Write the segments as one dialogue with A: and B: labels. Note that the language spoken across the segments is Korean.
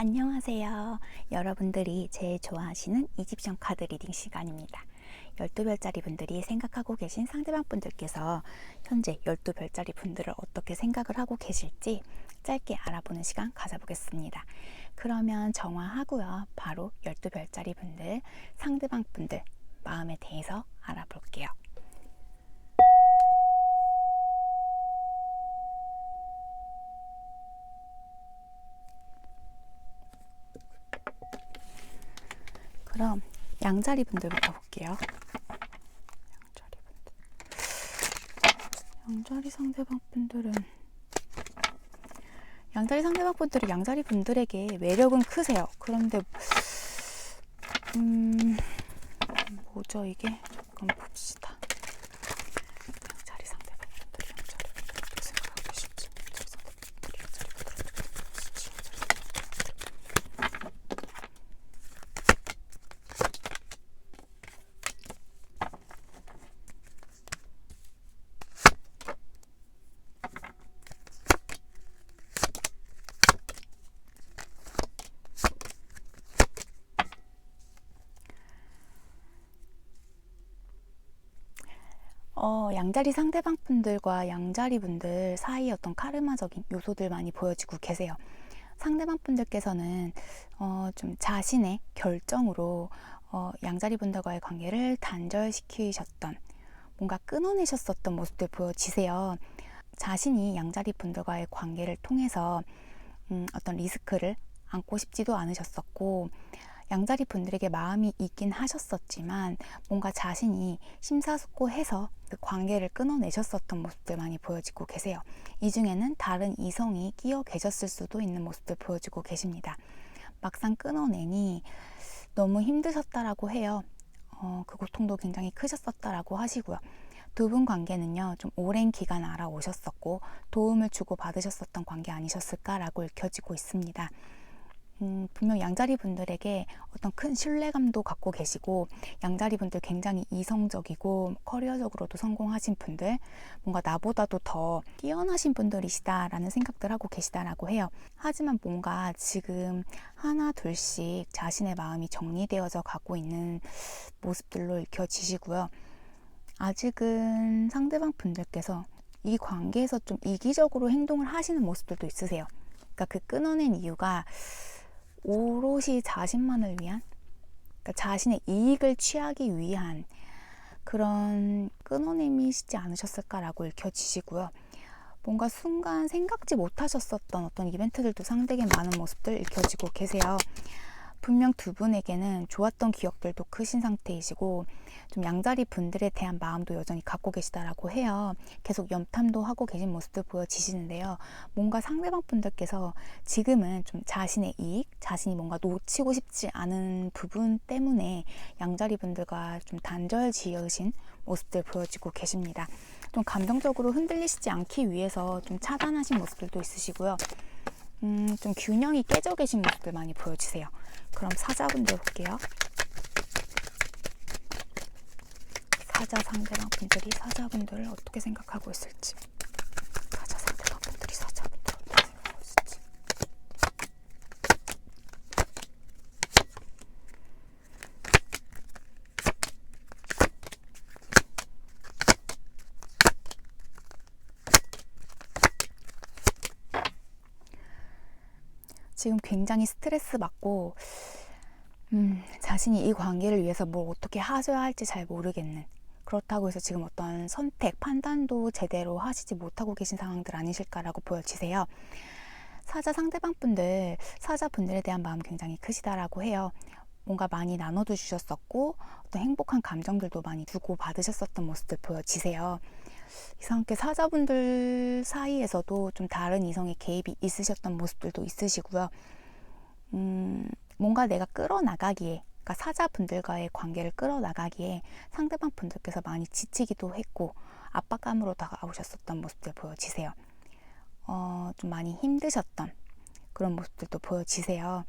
A: 안녕하세요. 여러분들이 제일 좋아하시는 이집션 카드 리딩 시간입니다. 12별짜리 분들이 생각하고 계신 상대방 분들께서 현재 12별짜리 분들을 어떻게 생각을 하고 계실지 짧게 알아보는 시간 가져보겠습니다. 그러면 정화하고요. 바로 12별짜리 분들, 상대방 분들 마음에 대해서 알아볼게요. 그럼 양자리 분들부터 볼게요. 양자리 상대방 분들은 양자리 분들에게 매력은 크세요. 그런데 뭐죠 이게? 한번 봅시다. 양자리 상대방 분들이 양자리 분들 어떻게 생각하고 계실지. 양자리 상대방 분들과 양자리 분들 사이의 어떤 카르마적인 요소들 많이 보여지고 계세요. 상대방 분들께서는 좀 자신의 결정으로 양자리 분들과의 관계를 단절시키셨던, 뭔가 끊어내셨었던 모습들 보여지세요. 자신이 양자리 분들과의 관계를 통해서 어떤 리스크를 안고 싶지도 않으셨었고, 양자리 분들에게 마음이 있긴 하셨었지만 뭔가 자신이 심사숙고해서 그 관계를 끊어내셨었던 모습들 많이 보여지고 계세요. 이 중에는 다른 이성이 끼어 계셨을 수도 있는 모습들 보여지고 계십니다. 막상 끊어내니 너무 힘드셨다라고 해요. 그 고통도 굉장히 크셨었다라고 하시고요. 두 분 관계는요, 좀 오랜 기간 알아오셨었고 도움을 주고 받으셨었던 관계 아니셨을까라고 읽혀지고 있습니다. 분명 양자리 분들에게 어떤 큰 신뢰감도 갖고 계시고, 양자리 분들 굉장히 이성적이고 커리어적으로도 성공하신 분들, 뭔가 나보다도 더 뛰어나신 분들이시다라는 생각들 하고 계시다라고 해요. 하지만 뭔가 지금 하나 둘씩 자신의 마음이 정리되어져 가고 있는 모습들로 읽혀지시고요. 아직은 상대방 분들께서 이 관계에서 좀 이기적으로 행동을 하시는 모습들도 있으세요. 그러니까 그 끊어낸 이유가 오롯이 자신만을 위한, 그러니까 자신의 이익을 취하기 위한 그런 끊어냄이시지 않으셨을까라고 읽혀지시고요. 뭔가 순간 생각지 못하셨었던 어떤 이벤트들도 상대에게 많은 모습들 읽혀지고 계세요. 분명 두 분에게는 좋았던 기억들도 크신 상태이시고, 좀 양자리 분들에 대한 마음도 여전히 갖고 계시다라고 해요. 계속 염탐도 하고 계신 모습도 보여지시는데요. 뭔가 상대방 분들께서 지금은 좀 자신의 이익, 자신이 뭔가 놓치고 싶지 않은 부분 때문에 양자리 분들과 좀 단절 지으신 모습들 보여지고 계십니다. 좀 감정적으로 흔들리시지 않기 위해서 좀 차단하신 모습들도 있으시고요. 좀 균형이 깨져 계신 모습들 많이 보여지세요. 그럼 사자분들 볼게요. 사자 상대방 분들이 사자분들을 어떻게 생각하고 있을지. 사자 상대방 분들이 사자분들을 어떻게 생각하고 있을지. 지금 굉장히 스트레스 받고 자신이 이 관계를 위해서 뭘 어떻게 하셔야 할지 잘 모르겠는, 그렇다고 해서 지금 어떤 선택, 판단도 제대로 하시지 못하고 계신 상황들 아니실까라고 보여지세요. 사자 상대방 분들, 사자분들에 대한 마음 굉장히 크시다라고 해요. 뭔가 많이 나눠도 주셨었고 어떤 행복한 감정들도 많이 주고 받으셨었던 모습들 보여지세요. 이상하게 사자분들 사이에서도 좀 다른 이성의 개입이 있으셨던 모습들도 있으시고요. 뭔가 내가 끌어나가기에, 그러니까 사자분들과의 관계를 끌어나가기에 상대방 분들께서 많이 지치기도 했고 압박감으로 다가오셨었던 모습들 보여지세요. 좀 많이 힘드셨던 그런 모습들도 보여지세요.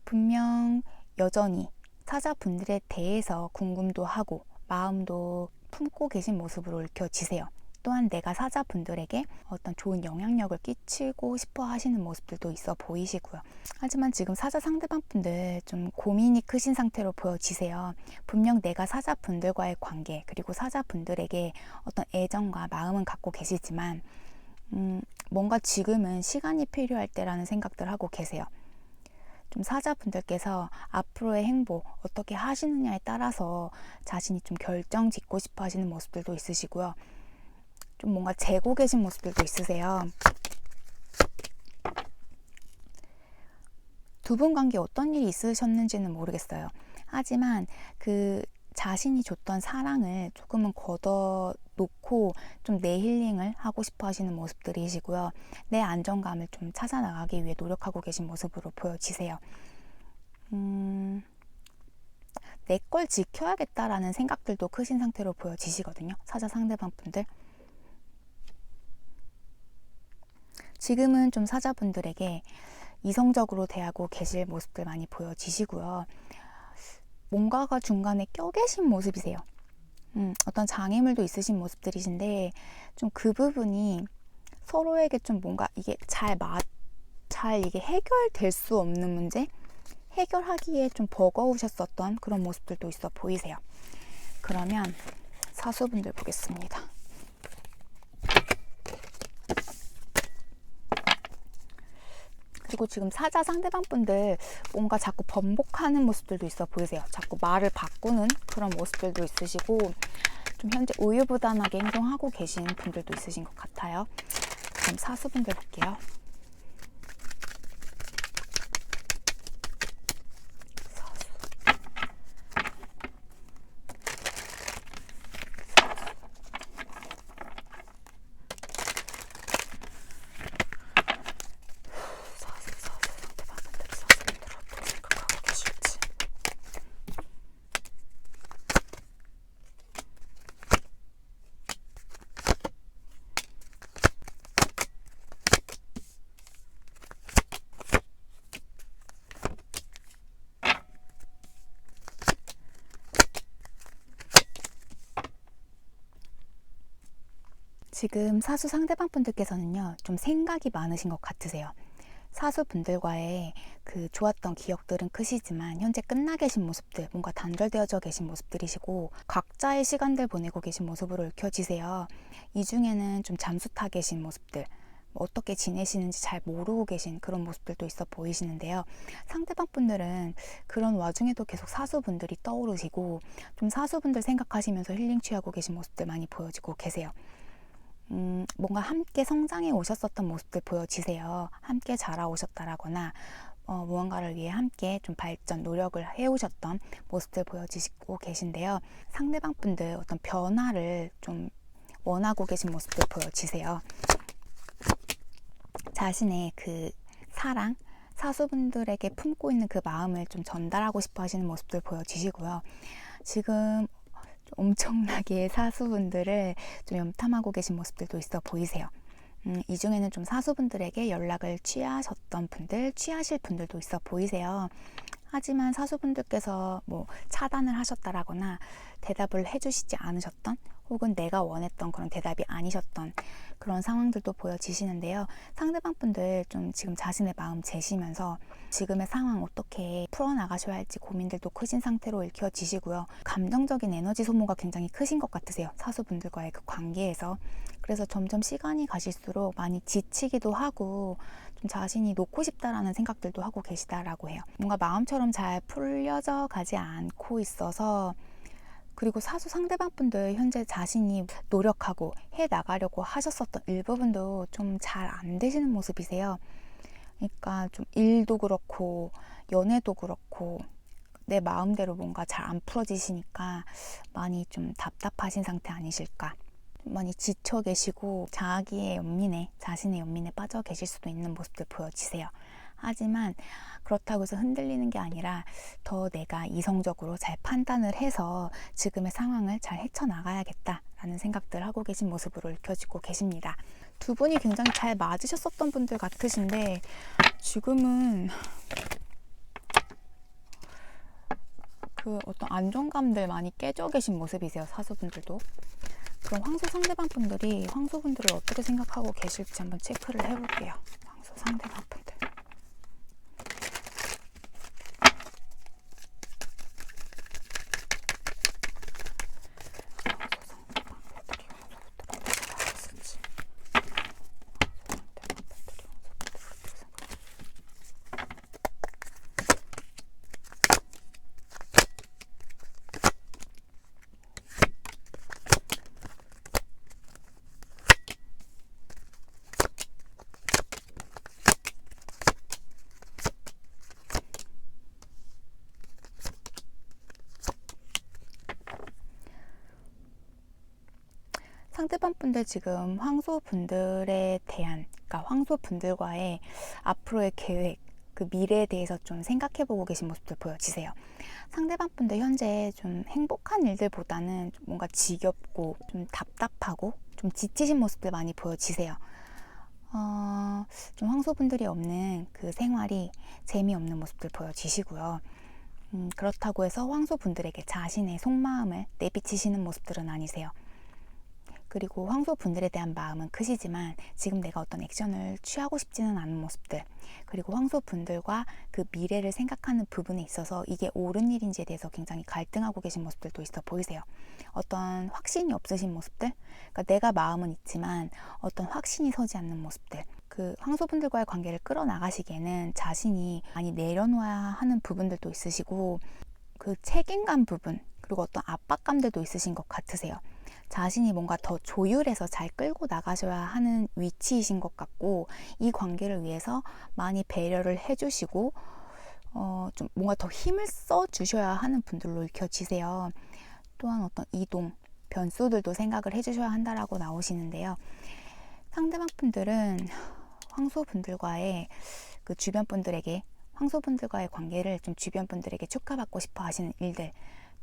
A: 분명 여전히 사자분들에 대해서 궁금도 하고 마음도 품고 계신 모습으로 읽혀지세요. 또한 내가 사자분들에게 어떤 좋은 영향력을 끼치고 싶어 하시는 모습들도 있어 보이시고요. 하지만 지금 사자 상대방분들 좀 고민이 크신 상태로 보여지세요. 분명 내가 사자분들과의 관계, 그리고 사자분들에게 어떤 애정과 마음은 갖고 계시지만 뭔가 지금은 시간이 필요할 때라는 생각들 하고 계세요. 좀 사자분들께서 앞으로의 행보 어떻게 하시느냐에 따라서 자신이 좀 결정 짓고 싶어 하시는 모습들도 있으시고요. 좀 뭔가 재고 계신 모습들도 있으세요. 두 분 관계 어떤 일이 있으셨는지는 모르겠어요. 하지만 그 자신이 줬던 사랑을 조금은 걷어놓고 좀 내 힐링을 하고 싶어 하시는 모습들이시고요. 내 안정감을 좀 찾아 나가기 위해 노력하고 계신 모습으로 보여지세요. 내 걸 지켜야겠다라는 생각들도 크신 상태로 보여지시거든요. 사자 상대방 분들. 지금은 좀 사자분들에게 이성적으로 대하고 계실 모습들 많이 보여지시고요. 뭔가가 중간에 껴 계신 모습이세요. 어떤 장애물도 있으신 모습들이신데 좀 그 부분이 서로에게 좀 뭔가 이게 잘 이게 해결될 수 없는 문제? 해결하기에 좀 버거우셨었던 그런 모습들도 있어 보이세요. 그러면 사수분들 보겠습니다. 그리고 지금 사자 상대방 분들 뭔가 자꾸 번복하는 모습들도 있어 보이세요. 자꾸 말을 바꾸는 그런 모습들도 있으시고 좀 현재 우유부단하게 행동하고 계신 분들도 있으신 것 같아요. 그럼 사수분들 볼게요. 지금 사수 상대방 분들께서는요, 좀 생각이 많으신 것 같으세요. 사수 분들과의 그 좋았던 기억들은 크시지만 현재 끝나 계신 모습들, 뭔가 단절되어져 계신 모습들이시고 각자의 시간들 보내고 계신 모습으로 읽혀지세요. 이 중에는 좀 잠수 타 계신 모습들, 어떻게 지내시는지 잘 모르고 계신 그런 모습들도 있어 보이시는데요. 상대방 분들은 그런 와중에도 계속 사수분들이 떠오르시고 좀 사수분들 생각하시면서 힐링 취하고 계신 모습들 많이 보여지고 계세요. 뭔가 함께 성장해 오셨었던 모습들 보여지세요. 함께 자라오셨다라거나 무언가를 위해 함께 좀 발전, 노력을 해오셨던 모습들 보여지고 계신데요. 상대방 분들 어떤 변화를 좀 원하고 계신 모습들 보여지세요. 자신의 그 사랑, 사수분들에게 품고 있는 그 마음을 좀 전달하고 싶어 하시는 모습들 보여지시고요. 지금 엄청나게 사수분들을 좀 염탐하고 계신 모습들도 있어 보이세요. 이 중에는 좀 사수분들에게 연락을 취하셨던 분들, 취하실 분들도 있어 보이세요. 하지만 사수분들께서 뭐 차단을 하셨다라거나 대답을 해주시지 않으셨던 혹은 내가 원했던 그런 대답이 아니셨던 그런 상황들도 보여지시는데요. 상대방 분들 좀 지금 자신의 마음 재시면서 지금의 상황 어떻게 풀어나가셔야 할지 고민들도 크신 상태로 읽혀지시고요. 감정적인 에너지 소모가 굉장히 크신 것 같으세요. 사수분들과의 그 관계에서. 그래서 점점 시간이 가실수록 많이 지치기도 하고 좀 자신이 놓고 싶다라는 생각들도 하고 계시다라고 해요. 뭔가 마음처럼 잘 풀려져 가지 않고 있어서 그리고 사수 상대방 분들 현재 자신이 노력하고 해 나가려고 하셨었던 일부분도 좀 잘 안 되시는 모습이세요. 그러니까 좀 일도 그렇고 연애도 그렇고 내 마음대로 뭔가 잘 안 풀어지시니까 많이 좀 답답하신 상태 아니실까. 많이 지쳐 계시고 자기의 연민에, 자신의 연민에 빠져 계실 수도 있는 모습들 보여지세요. 하지만 그렇다고 해서 흔들리는 게 아니라 더 내가 이성적으로 잘 판단을 해서 지금의 상황을 잘 헤쳐나가야겠다라는 생각들 하고 계신 모습으로 읽혀지고 계십니다. 두 분이 굉장히 잘 맞으셨었던 분들 같으신데 지금은 그 어떤 안정감들 많이 깨져 계신 모습이세요. 사수분들도. 그럼 황소 상대방분들이 황소분들을 어떻게 생각하고 계실지 한번 체크를 해볼게요. 황소 상대방분들. 상대방 분들 지금 황소분들에 대한, 그러니까 황소분들과의 앞으로의 계획, 그 미래에 대해서 좀 생각해보고 계신 모습들 보여지세요. 상대방 분들 현재 좀 행복한 일들보다는 뭔가 지겹고 좀 답답하고 좀 지치신 모습들 많이 보여지세요. 좀 황소분들이 없는 그 생활이 재미없는 모습들 보여지시고요. 그렇다고 해서 황소분들에게 자신의 속마음을 내비치시는 모습들은 아니세요. 그리고 황소분들에 대한 마음은 크시지만 지금 내가 어떤 액션을 취하고 싶지는 않은 모습들, 그리고 황소분들과 그 미래를 생각하는 부분에 있어서 이게 옳은 일인지에 대해서 굉장히 갈등하고 계신 모습들도 있어 보이세요. 어떤 확신이 없으신 모습들, 그러니까 내가 마음은 있지만 어떤 확신이 서지 않는 모습들, 그 황소분들과의 관계를 끌어나가시기에는 자신이 많이 내려놓아야 하는 부분들도 있으시고, 그 책임감 부분, 그리고 어떤 압박감들도 있으신 것 같으세요. 자신이 뭔가 더 조율해서 잘 끌고 나가셔야 하는 위치이신 것 같고, 이 관계를 위해서 많이 배려를 해주시고 좀 뭔가 더 힘을 써 주셔야 하는 분들로 읽혀지세요. 또한 어떤 이동, 변수들도 생각을 해주셔야 한다라고 나오시는데요. 상대방 분들은 황소분들과의 그 주변 분들에게, 황소분들과의 관계를 좀 주변 분들에게 축하받고 싶어 하시는 일들,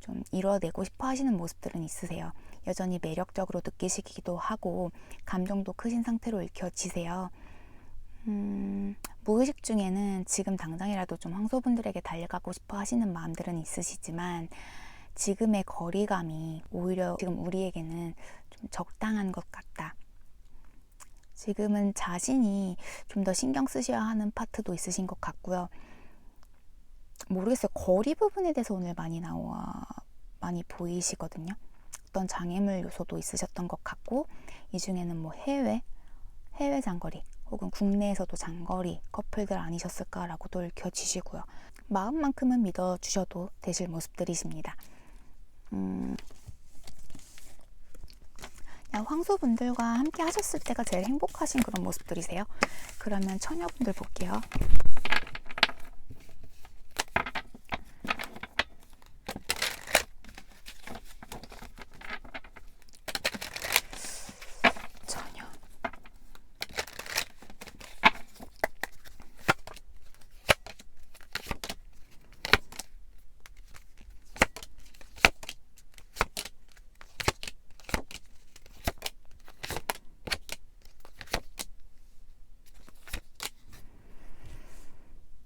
A: 좀 이뤄내고 싶어 하시는 모습들은 있으세요. 여전히 매력적으로 느끼시기도 하고 감정도 크신 상태로 읽혀지세요. 무의식 중에는 지금 당장이라도 좀 황소분들에게 달려가고 싶어 하시는 마음들은 있으시지만 지금의 거리감이 오히려 지금 우리에게는 좀 적당한 것 같다. 지금은 자신이 좀 더 신경 쓰셔야 하는 파트도 있으신 것 같고요. 모르겠어요. 거리 부분에 대해서 오늘 많이 보이시거든요. 어떤 장애물 요소도 있으셨던 것 같고, 이 중에는 뭐 해외 장거리 혹은 국내에서도 장거리 커플들 아니셨을까라고도 읽혀지시고요. 마음만큼은 믿어주셔도 되실 모습들이십니다. 황소분들과 함께 하셨을 때가 제일 행복하신 그런 모습들이세요. 그러면 처녀분들 볼게요.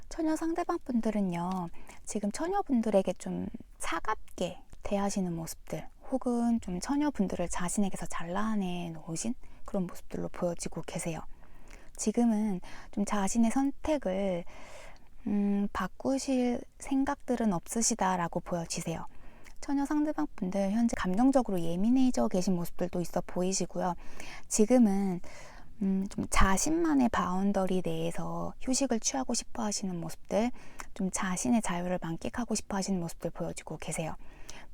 A: 처녀 상대방 분들은요, 지금 처녀분들에게 좀 차갑게 대하시는 모습들, 혹은 좀 처녀분들을 자신에게서 잘라내 놓으신 그런 모습들로 보여지고 계세요. 지금은 좀 자신의 선택을 바꾸실 생각들은 없으시다라고 보여지세요. 처녀 상대방 분들 현재 감정적으로 예민해져 계신 모습들도 있어 보이시고요. 지금은 좀 자신만의 바운더리 내에서 휴식을 취하고 싶어 하시는 모습들, 좀 자신의 자유를 만끽하고 싶어 하시는 모습들 보여주고 계세요.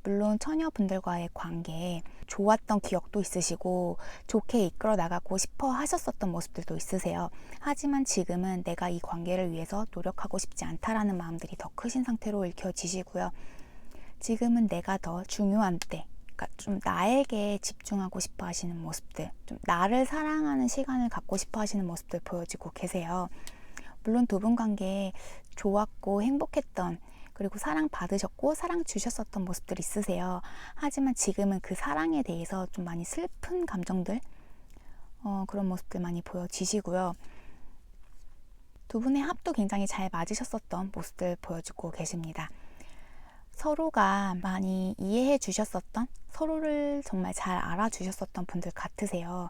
A: 물론 처녀분들과의 관계에 좋았던 기억도 있으시고 좋게 이끌어 나가고 싶어 하셨었던 모습들도 있으세요. 하지만 지금은 내가 이 관계를 위해서 노력하고 싶지 않다라는 마음들이 더 크신 상태로 읽혀지시고요. 지금은 내가 더 중요한 때, 그러니까 좀 나에게 집중하고 싶어 하시는 모습들, 좀 나를 사랑하는 시간을 갖고 싶어 하시는 모습들 보여지고 계세요. 물론 두 분 관계 좋았고 행복했던, 그리고 사랑 받으셨고 사랑 주셨었던 모습들 있으세요. 하지만 지금은 그 사랑에 대해서 좀 많이 슬픈 감정들, 그런 모습들 많이 보여지시고요. 두 분의 합도 굉장히 잘 맞으셨었던 모습들 보여주고 계십니다. 서로가 많이 이해해 주셨었던, 서로를 정말 잘 알아주셨었던 분들 같으세요.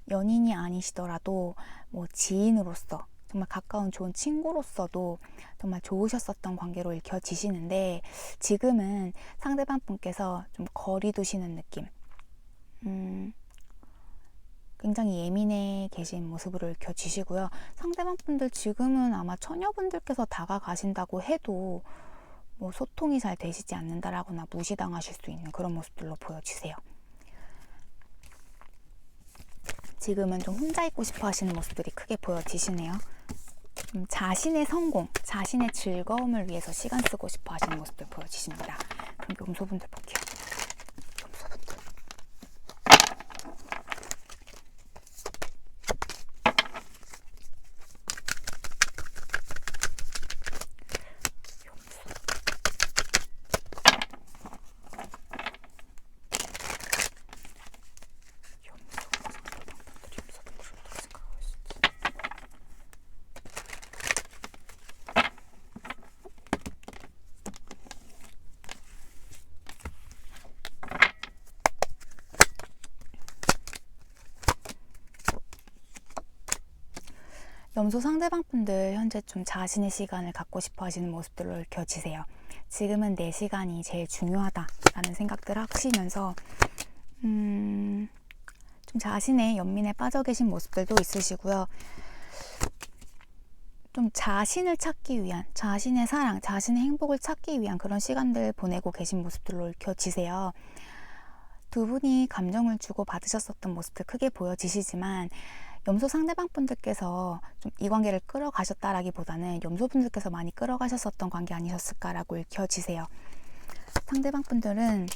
A: 연인이 아니시더라도 뭐 지인으로서, 정말 가까운 좋은 친구로서도 정말 좋으셨었던 관계로 읽혀지시는데, 지금은 상대방 분께서 좀 거리 두시는 느낌, 굉장히 예민해 계신 모습으로 읽혀지시고요. 상대방 분들 지금은 아마 처녀분들께서 다가가신다고 해도 뭐 소통이 잘 되시지 않는다라거나 무시당하실 수 있는 그런 모습들로 보여지세요. 지금은 좀 혼자 있고 싶어 하시는 모습들이 크게 보여지시네요. 자신의 성공, 자신의 즐거움을 위해서 시간 쓰고 싶어 하시는 모습들 보여지십니다. 그럼 염소분들 볼게요. 염소분들. 염소 상대방 분들 현재 좀 자신의 시간을 갖고 싶어 하시는 모습들로 읽혀지세요. 지금은 내 시간이 제일 중요하다라는 생각들 하시면서 좀 자신의 연민에 빠져 계신 모습들도 있으시고요. 좀 자신을 찾기 위한, 자신의 사랑, 자신의 행복을 찾기 위한 그런 시간들 보내고 계신 모습들로 읽혀지세요. 두 분이 감정을 주고 받으셨었던 모습들 크게 보여지시지만, 염소 상대방 분들께서 좀 이 관계를 끌어가셨다라기보다는 염소분들께서 많이 끌어가셨었던 관계 아니셨을까라고 읽혀지세요. 상대방 분들은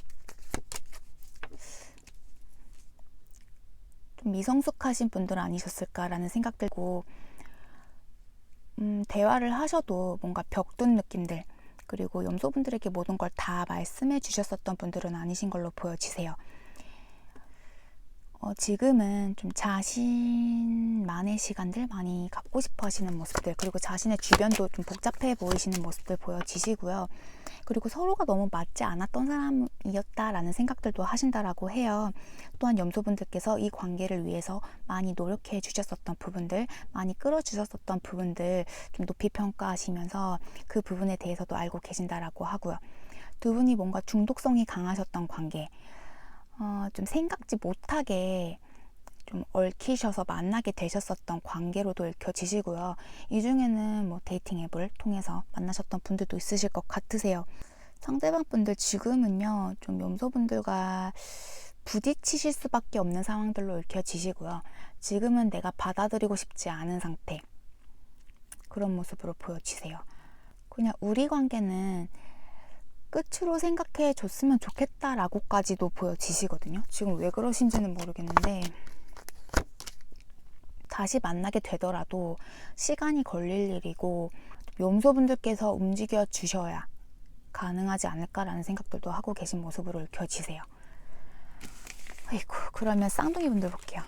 A: 좀 미성숙하신 분들 아니셨을까라는 생각 들고, 대화를 하셔도 뭔가 벽둔 느낌들, 그리고 염소분들에게 모든 걸 다 말씀해 주셨었던 분들은 아니신 걸로 보여지세요. 지금은 좀 자신만의 시간들 많이 갖고 싶어 하시는 모습들, 그리고 자신의 주변도 좀 복잡해 보이시는 모습들 보여지시고요. 그리고 서로가 너무 맞지 않았던 사람이었다라는 생각들도 하신다라고 해요. 또한 염소분들께서 이 관계를 위해서 많이 노력해 주셨었던 부분들, 많이 끌어주셨었던 부분들 좀 높이 평가하시면서 그 부분에 대해서도 알고 계신다라고 하고요. 두 분이 뭔가 중독성이 강하셨던 관계, 좀 생각지 못하게 좀 얽히셔서 만나게 되셨었던 관계로도 읽혀지시고요. 이 중에는 뭐 데이팅 앱을 통해서 만나셨던 분들도 있으실 것 같으세요. 상대방 분들 지금은요, 좀 염소분들과 부딪히실 수밖에 없는 상황들로 읽혀지시고요. 지금은 내가 받아들이고 싶지 않은 상태, 그런 모습으로 보여지세요. 그냥 우리 관계는 끝으로 생각해 줬으면 좋겠다라고까지도 보여지시거든요. 지금 왜 그러신지는 모르겠는데, 다시 만나게 되더라도 시간이 걸릴 일이고 염소분들께서 움직여 주셔야 가능하지 않을까라는 생각들도 하고 계신 모습으로 읽혀지세요. 아이고, 그러면 쌍둥이 분들 볼게요.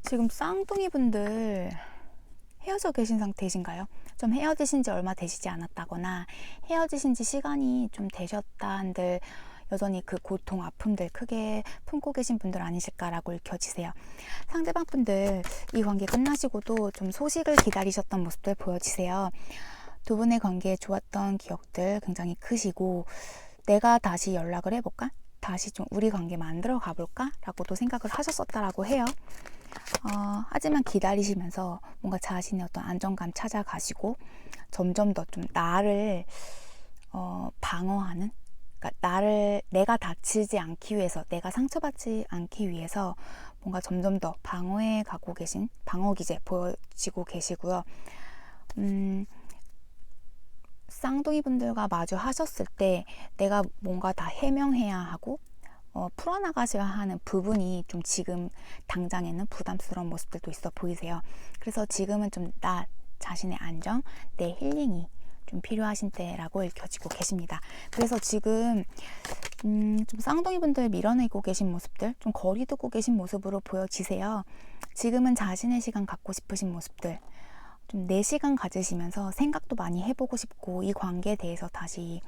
A: 지금 쌍둥이 분들 헤어져 계신 상태이신가요? 좀 헤어지신 지 얼마 되시지 않았다거나 헤어지신 지 시간이 좀 되셨다 한들 여전히 그 고통, 아픔들 크게 품고 계신 분들 아니실까라고 읽혀지세요. 상대방 분들 이 관계 끝나시고도 좀 소식을 기다리셨던 모습들 보여지세요. 두 분의 관계에 좋았던 기억들 굉장히 크시고, 내가 다시 연락을 해볼까? 다시 좀 우리 관계 만들어 가볼까? 라고도 생각을 하셨었다라고 해요. 하지만 기다리시면서 뭔가 자신의 어떤 안정감 찾아가시고, 점점 더 좀 나를 방어하는, 그러니까 내가 다치지 않기 위해서, 내가 상처받지 않기 위해서 뭔가 점점 더 방어해 가고 계신 방어 기제 보여지고 계시고요. 쌍둥이 분들과 마주하셨을 때 내가 뭔가 다 해명해야 하고 풀어나가셔야 하는 부분이 좀 지금 당장에는 부담스러운 모습들도 있어 보이세요. 그래서 지금은 좀 나 자신의 안정, 내 힐링이 좀 필요하신 때라고 읽혀지고 계십니다. 그래서 지금 좀 쌍둥이 분들 밀어내고 계신 모습들, 좀 거리 두고 계신 모습으로 보여지세요. 지금은 자신의 시간 갖고 싶으신 모습들, 좀 내 시간 가지시면서 생각도 많이 해보고 싶고 이 관계에 대해서 다시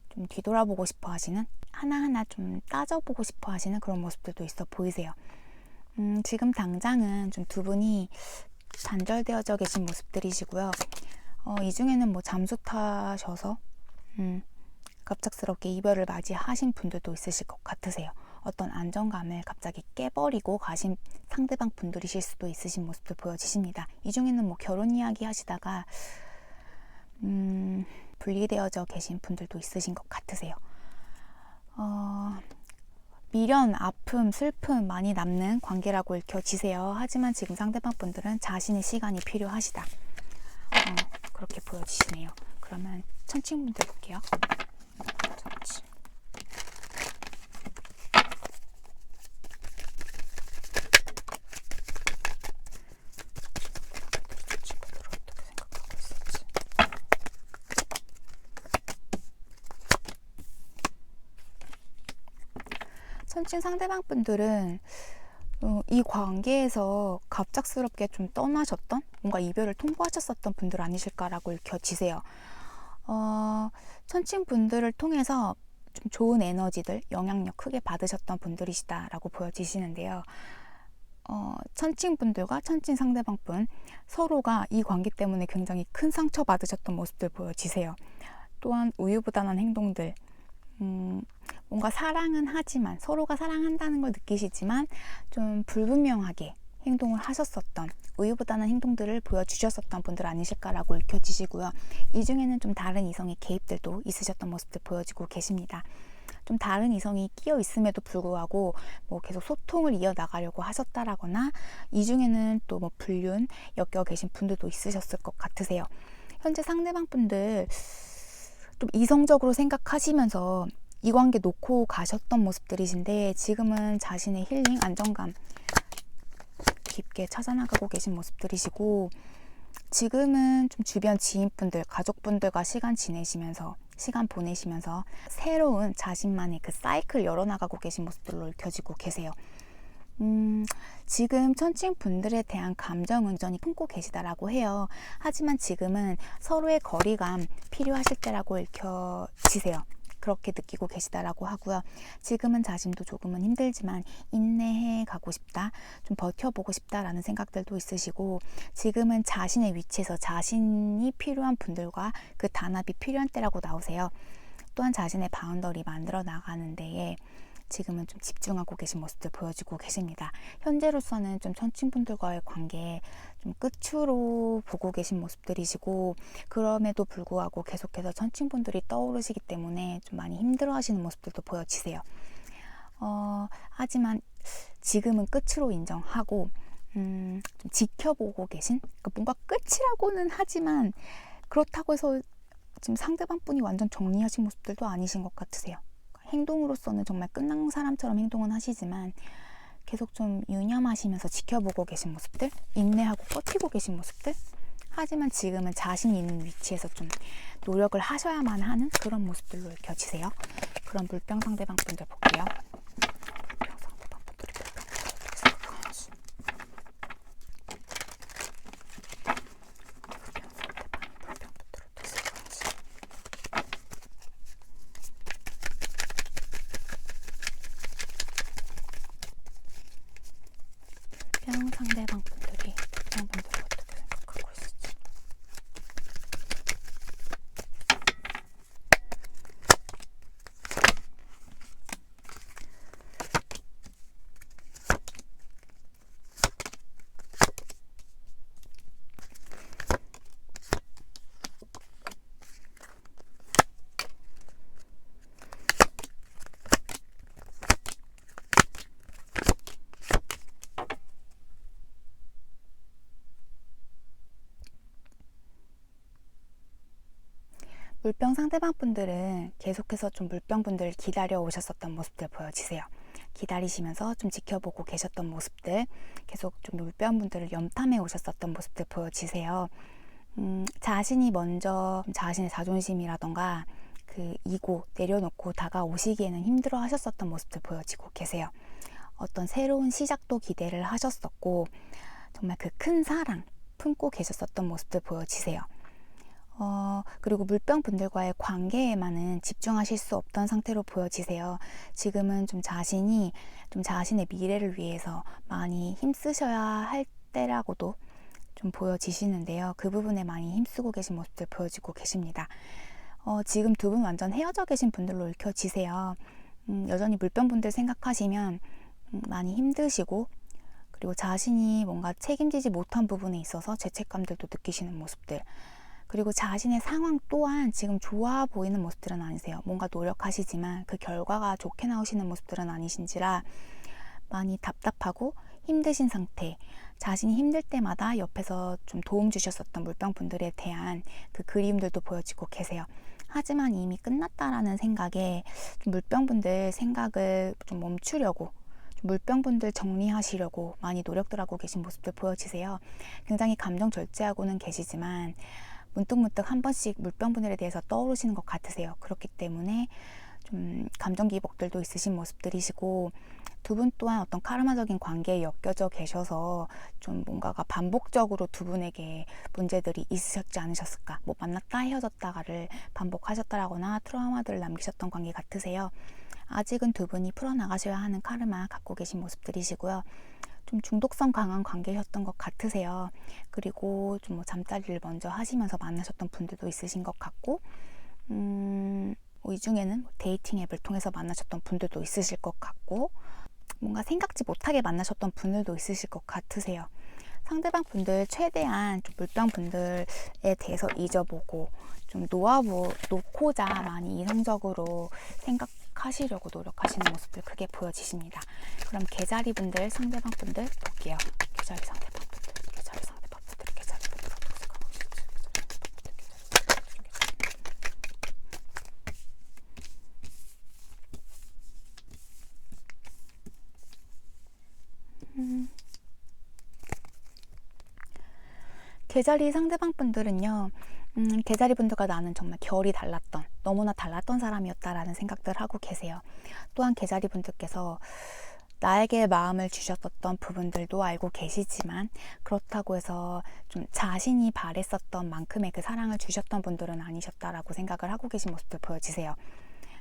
A: 좀 뒤돌아보고 싶어 하시는, 하나하나 좀 따져보고 싶어 하시는 그런 모습들도 있어 보이세요. 지금 당장은 좀 두 분이 단절되어져 계신 모습들이시고요. 이 중에는 뭐 잠수 타셔서 갑작스럽게 이별을 맞이하신 분들도 있으실 것 같으세요. 어떤 안정감을 갑자기 깨버리고 가신 상대방 분들이실 수도 있으신 모습도 보여지십니다. 이 중에는 뭐 결혼 이야기 하시다가 분리되어져 계신 분들도 있으신 것 같으세요. 미련, 아픔, 슬픔 많이 남는 관계라고 읽혀지세요. 하지만 지금 상대방 분들은 자신의 시간이 필요하시다. 그렇게 보여지시네요. 그러면 천칭분들 볼게요. 천칭. 천칭 상대방 분들은 이 관계에서 갑작스럽게 좀 떠나셨던, 뭔가 이별을 통보하셨었던 분들 아니실까라고 읽혀지세요. 천칭 분들을 통해서 좀 좋은 에너지들, 영향력 크게 받으셨던 분들이시다라고 보여지시는데요. 천칭 분들과 천칭 상대방 분 서로가 이 관계 때문에 굉장히 큰 상처 받으셨던 모습들 보여지세요. 또한 우유부단한 행동들, 뭔가 사랑은 하지만, 서로가 사랑한다는 걸 느끼시지만 좀 불분명하게 행동을 하셨었던, 우유부단한 행동들을 보여주셨었던 분들 아니실까라고 읽혀지시고요. 이 중에는 좀 다른 이성의 개입들도 있으셨던 모습들 보여지고 계십니다. 좀 다른 이성이 끼어 있음에도 불구하고 뭐 계속 소통을 이어나가려고 하셨다라거나, 이 중에는 또 뭐 불륜 엮여 계신 분들도 있으셨을 것 같으세요. 현재 상대방 분들 좀 이성적으로 생각하시면서 이 관계 놓고 가셨던 모습들이신데, 지금은 자신의 힐링, 안정감 깊게 찾아나가고 계신 모습들이시고, 지금은 좀 주변 지인분들, 가족분들과 시간 보내시면서 새로운 자신만의 그 사이클 열어나가고 계신 모습들로 읽혀지고 계세요. 지금 천칭 분들에 대한 감정은 여전히 품고 계시다라고 해요. 하지만 지금은 서로의 거리감 필요하실 때라고 읽혀지세요. 그렇게 느끼고 계시다라고 하고요. 지금은 자신도 조금은 힘들지만 인내해 가고 싶다, 좀 버텨보고 싶다라는 생각들도 있으시고, 지금은 자신의 위치에서 자신이 필요한 분들과 그 단합이 필요한 때라고 나오세요. 또한 자신의 바운더리 만들어 나가는 데에 지금은 좀 집중하고 계신 모습들 보여지고 계십니다. 현재로서는 좀 천칭분들과의 관계 좀 끝으로 보고 계신 모습들이시고, 그럼에도 불구하고 계속해서 천칭분들이 떠오르시기 때문에 좀 많이 힘들어하시는 모습들도 보여지세요. 하지만 지금은 끝으로 인정하고 좀 지켜보고 계신, 그러니까 뭔가 끝이라고는 하지만 그렇다고 해서 지금 상대방 분이 완전 정리하신 모습들도 아니신 것 같으세요. 행동으로서는 정말 끝난 사람처럼 행동은 하시지만 계속 좀 유념하시면서 지켜보고 계신 모습들, 인내하고 버티고 계신 모습들, 하지만 지금은 자신이 있는 위치에서 좀 노력을 하셔야만 하는 그런 모습들로 읽혀지세요. 그럼 물병 상대방 분들 볼게요. 물병 상대방 분들이 어떻게 생각하는지. 물병 상대방이 물병 분들 어떻게 생각하는지. 물병 상대방 분들이 물병 분들을 어떻게 생각하고 있을지. 물병 상대방분들은 계속해서 좀 물병분들을 기다려 오셨었던 모습들 보여지세요. 기다리시면서 좀 지켜보고 계셨던 모습들, 계속 좀 물병분들을 염탐해 오셨었던 모습들 보여지세요. 자신이 먼저 자신의 자존심이라던가 그 이고 내려놓고 다가오시기에는 힘들어 하셨었던 모습들 보여지고 계세요. 어떤 새로운 시작도 기대를 하셨었고 정말 그 큰 사랑 품고 계셨었던 모습들 보여지세요. 그리고 물병 분들과의 관계에만은 집중하실 수 없던 상태로 보여지세요. 지금은 좀 자신이 좀 자신의 미래를 위해서 많이 힘쓰셔야 할 때라고도 좀 보여지시는데요. 그 부분에 많이 힘쓰고 계신 모습들 보여지고 계십니다. 지금 두 분 완전 헤어져 계신 분들로 읽혀지세요. 여전히 물병 분들 생각하시면 많이 힘드시고 그리고 자신이 뭔가 책임지지 못한 부분에 있어서 죄책감들도 느끼시는 모습들, 그리고 자신의 상황 또한 지금 좋아 보이는 모습들은 아니세요. 뭔가 노력하시지만 그 결과가 좋게 나오시는 모습들은 아니신지라 많이 답답하고 힘드신 상태, 자신이 힘들 때마다 옆에서 좀 도움 주셨었던 물병분들에 대한 그 그리움들도 보여지고 계세요. 하지만 이미 끝났다라는 생각에 좀 물병분들 생각을 좀 멈추려고, 물병분들 정리하시려고 많이 노력들 하고 계신 모습들 보여지세요. 굉장히 감정 절제하고는 계시지만 문득문득 한 번씩 물병분들에 대해서 떠오르시는 것 같으세요. 그렇기 때문에 좀 감정 기복들도 있으신 모습들이시고, 두 분 또한 어떤 카르마적인 관계에 엮여져 계셔서 좀 뭔가가 반복적으로 두 분에게 문제들이 있으셨지 않으셨을까, 뭐 만났다 헤어졌다가를 반복하셨다라거나 트라우마들을 남기셨던 관계 같으세요. 아직은 두 분이 풀어나가셔야 하는 카르마 갖고 계신 모습들이시고요. 좀 중독성 강한 관계였던 것 같으세요. 그리고 좀 뭐 잠자리를 먼저 하시면서 만나셨던 분들도 있으신 것 같고, 이 중에는 데이팅 앱을 통해서 만나셨던 분들도 있으실 것 같고, 뭔가 생각지 못하게 만나셨던 분들도 있으실 것 같으세요. 상대방 분들 최대한 좀 물병 분들에 대해서 잊어보고 좀 놓고자 많이 이성적으로 생각하시려고 노력하시는 모습들 크게 보여지십니다. 그럼 개자리 분들, 상대방 분들 볼게요. 개자리 상대방 분들, 개자리 상대방 분들, 개자리 분들 어떻게 생각하고 계실지. 개자리 상대방 분들은요, 개자리 분들과 나는 정말 결이 달랐던, 너무나 달랐던 사람이었다라는 생각들 하고 계세요. 또한 개자리 분들께서 나에게 마음을 주셨었던 부분들도 알고 계시지만, 그렇다고 해서 좀 자신이 바랬었던 만큼의 그 사랑을 주셨던 분들은 아니셨다라고 생각을 하고 계신 모습들 보여지세요.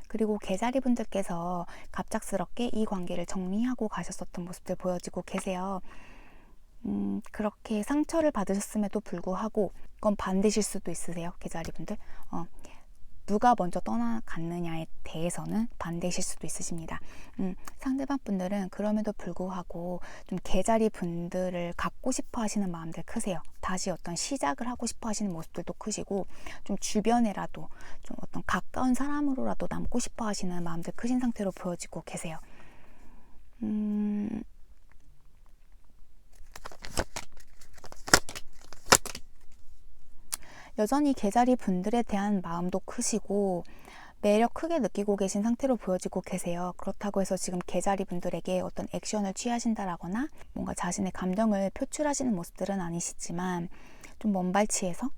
A: 그리고 개자리 분들께서 갑작스럽게 이 관계를 정리하고 가셨었던 모습들 보여지고 계세요. 그렇게 상처를 받으셨음에도 불구하고, 그건 반대실 수도 있으세요. 개자리 분들. 누가 먼저 떠나갔느냐에 대해서는 반대실 수도 있으십니다. 상대방 분들은 그럼에도 불구하고 좀 개자리 분들을 갖고 싶어 하시는 마음들 크세요. 다시 어떤 시작을 하고 싶어 하시는 모습들도 크시고, 좀 주변에라도 좀 어떤 가까운 사람으로라도 남고 싶어 하시는 마음들 크신 상태로 보여지고 계세요. 여전히 개자리 분들에 대한 마음도 크시고 매력 크게 느끼고 계신 상태로 보여지고 계세요. 그렇다고 해서 지금 개자리 분들에게 어떤 액션을 취하신다라거나 뭔가 자신의 감정을 표출하시는 모습들은 아니시지만, 좀 먼발치에서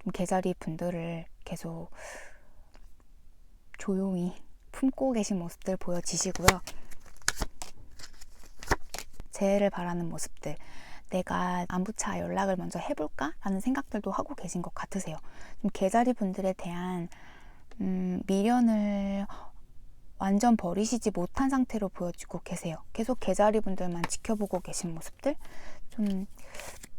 A: 좀 개자리 분들을 계속 조용히 품고 계신 모습들 보여지시고요. 재해를 바라는 모습들, 내가 안부차 연락을 먼저 해볼까? 라는 생각들도 하고 계신 것 같으세요. 좀 개자리 분들에 대한 미련을 완전 버리시지 못한 상태로 보여지고 계세요. 계속 개자리 분들만 지켜보고 계신 모습들, 좀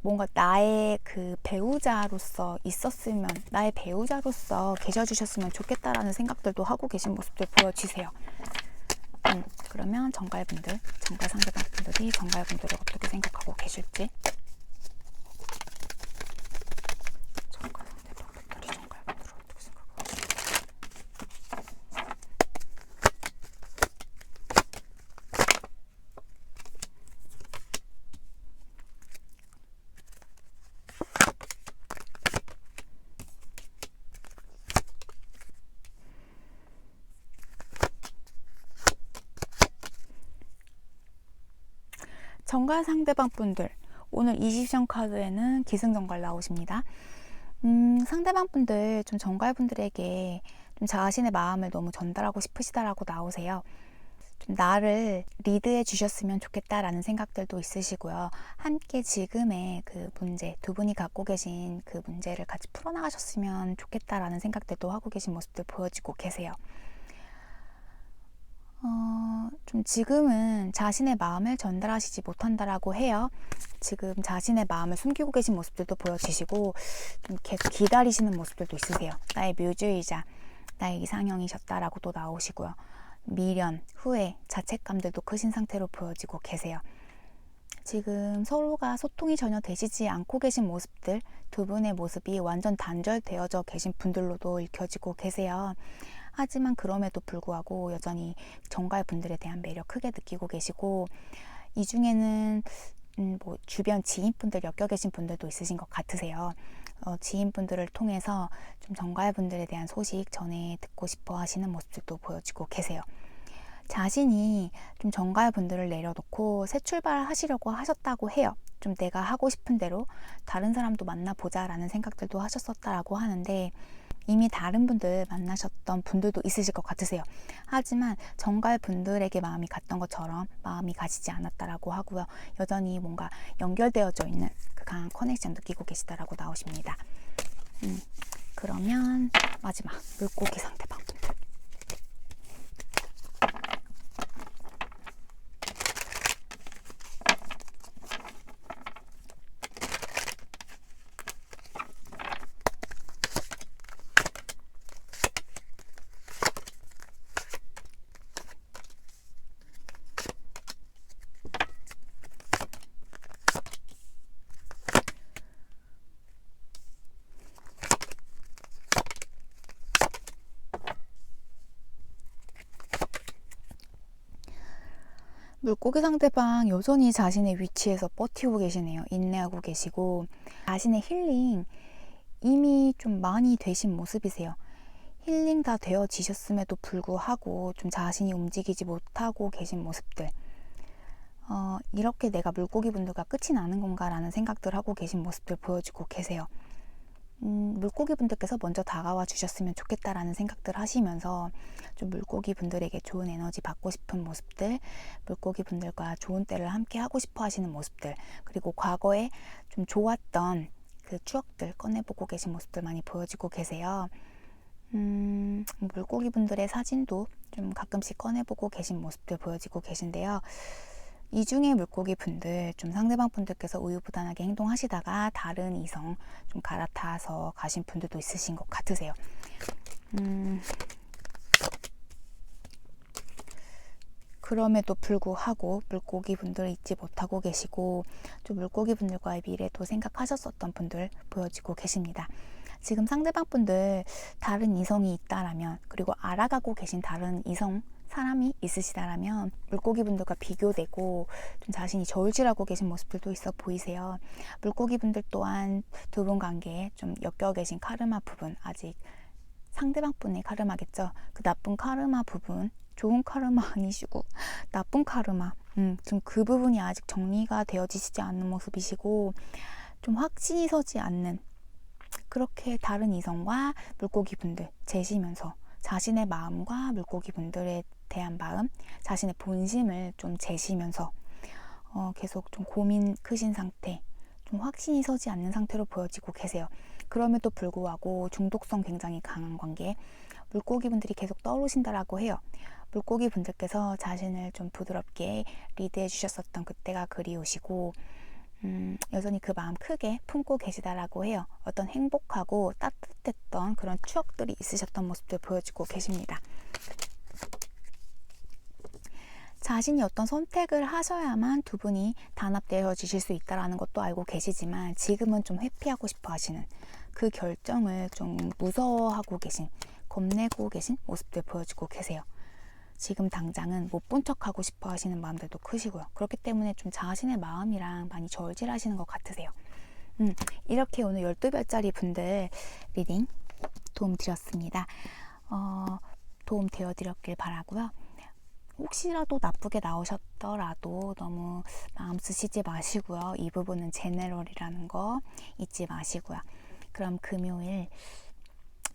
A: 뭔가 나의 그 배우자로서 있었으면, 나의 배우자로서 계셔주셨으면 좋겠다라는 생각들도 하고 계신 모습들 보여지세요. 그러면 정갈분들, 정갈 상대방 분들이 정갈분들을 어떻게 생각하고 계실지. 정갈 상대방 분들이 정갈분들을 어떻게 생각하고 계실지. 정갈 상대방 분들, 오늘 이지션 카드에는 기승전갈 나오십니다. 상대방 분들, 좀 정갈 분들에게 좀 자신의 마음을 너무 전달하고 싶으시다라고 나오세요. 좀 나를 리드해 주셨으면 좋겠다라는 생각들도 있으시고요. 함께 지금의 그 문제, 두 분이 갖고 계신 그 문제를 같이 풀어나가셨으면 좋겠다라는 생각들도 하고 계신 모습들 보여지고 계세요. 좀 지금은 자신의 마음을 전달하시지 못한다라고 해요. 지금 자신의 마음을 숨기고 계신 모습들도 보여지시고 좀 계속 기다리시는 모습들도 있으세요. 나의 묘주이자 나의 이상형이셨다라고 또 나오시고요. 미련, 후회, 자책감들도 크신 상태로 보여지고 계세요. 지금 서로가 소통이 전혀 되시지 않고 계신 모습들, 두 분의 모습이 완전 단절되어져 계신 분들로도 읽혀지고 계세요. 하지만 그럼에도 불구하고 여전히 정갈 분들에 대한 매력 크게 느끼고 계시고, 이 중에는 뭐 주변 지인분들 엮여 계신 분들도 있으신 것 같으세요. 지인분들을 통해서 좀 정갈 분들에 대한 소식 전해 듣고 싶어 하시는 모습들도 보여지고 계세요. 자신이 좀 정갈 분들을 내려놓고 새 출발하시려고 하셨다고 해요. 좀 내가 하고 싶은 대로 다른 사람도 만나보자 라는 생각들도 하셨었다라고 하는데, 이미 다른 분들 만나셨던 분들도 있으실 것 같으세요. 하지만 정갈 분들에게 마음이 갔던 것처럼 마음이 가시지 않았다라고 하고요. 여전히 뭔가 연결되어져 있는 그 강한 커넥션 느끼고 계시다라고 나오십니다. 그러면 마지막 물고기 상대방 분들. 물고기 상대방 여전히 자신의 위치에서 버티고 계시네요. 인내하고 계시고 자신의 힐링 이미 좀 많이 되신 모습이세요. 힐링 다 되어지셨음에도 불구하고 좀 자신이 움직이지 못하고 계신 모습들, 이렇게 내가 물고기 분들과 끝이 나는 건가 라는 생각들 하고 계신 모습들 보여주고 계세요. 물고기 분들께서 먼저 다가와 주셨으면 좋겠다라는 생각들 하시면서 좀 물고기 분들에게 좋은 에너지 받고 싶은 모습들, 물고기 분들과 좋은 때를 함께 하고 싶어 하시는 모습들, 그리고 과거에 좀 좋았던 그 추억들 꺼내보고 계신 모습들 많이 보여지고 계세요. 물고기 분들의 사진도 좀 가끔씩 꺼내보고 계신 모습들 보여지고 계신데요. 이 중에 물고기 분들, 좀 상대방 분들께서 우유부단하게 행동하시다가 다른 이성 좀 갈아타서 가신 분들도 있으신 것 같으세요. 그럼에도 불구하고 물고기 분들을 잊지 못하고 계시고 좀 물고기 분들과의 미래도 생각하셨었던 분들 보여지고 계십니다. 지금 상대방 분들 다른 이성이 있다라면, 그리고 알아가고 계신 다른 이성 사람이 있으시다라면 물고기 분들과 비교되고 좀 자신이 저울질하고 계신 모습들도 있어 보이세요. 물고기 분들 또한 두 분 관계에 좀 엮여 계신 카르마 부분, 아직 상대방 분의 카르마겠죠. 그 나쁜 카르마 부분, 좋은 카르마 아니시고 나쁜 카르마, 좀 그 부분이 아직 정리가 되어지시지 않는 모습이시고 좀 확신이 서지 않는, 그렇게 다른 이성과 물고기 분들 재시면서 자신의 마음과 물고기 분들에 대한 마음, 자신의 본심을 좀 재시면서 계속 좀 고민 크신 상태, 좀 확신이 서지 않는 상태로 보여지고 계세요. 그럼에도 불구하고 중독성 굉장히 강한 관계, 물고기 분들이 계속 떠오르신다라고 해요. 물고기 분들께서 자신을 좀 부드럽게 리드해 주셨었던 그때가 그리우시고 여전히 그 마음 크게 품고 계시다라고 해요. 어떤 행복하고 따뜻했던 그런 추억들이 있으셨던 모습들 보여주고 계십니다. 자신이 어떤 선택을 하셔야만 두 분이 단합되어지실 수 있다는 것도 알고 계시지만 지금은 좀 회피하고 싶어 하시는, 그 결정을 좀 무서워하고 계신, 겁내고 계신 모습들 보여주고 계세요. 지금 당장은 못 본 척하고 싶어 하시는 마음들도 크시고요. 그렇기 때문에 좀 자신의 마음이랑 많이 저울질하시는 것 같으세요. 이렇게 오늘 12별짜리 분들 리딩 도움 드렸습니다. 도움 되어드렸길 바라고요. 혹시라도 나쁘게 나오셨더라도 너무 마음 쓰시지 마시고요. 이 부분은 제네럴이라는 거 잊지 마시고요. 그럼 금요일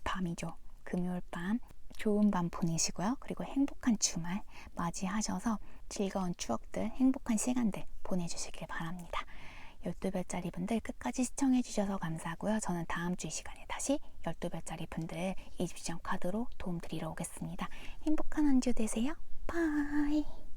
A: 밤이죠. 금요일 밤 좋은 밤 보내시고요. 그리고 행복한 주말 맞이하셔서 즐거운 추억들, 행복한 시간들 보내주시길 바랍니다. 12별짜리 분들 끝까지 시청해주셔서 감사하고요. 저는 다음 주 이 시간에 다시 12별짜리 분들 이집션 카드로 도움드리러 오겠습니다. 행복한 한 주 되세요. 바이.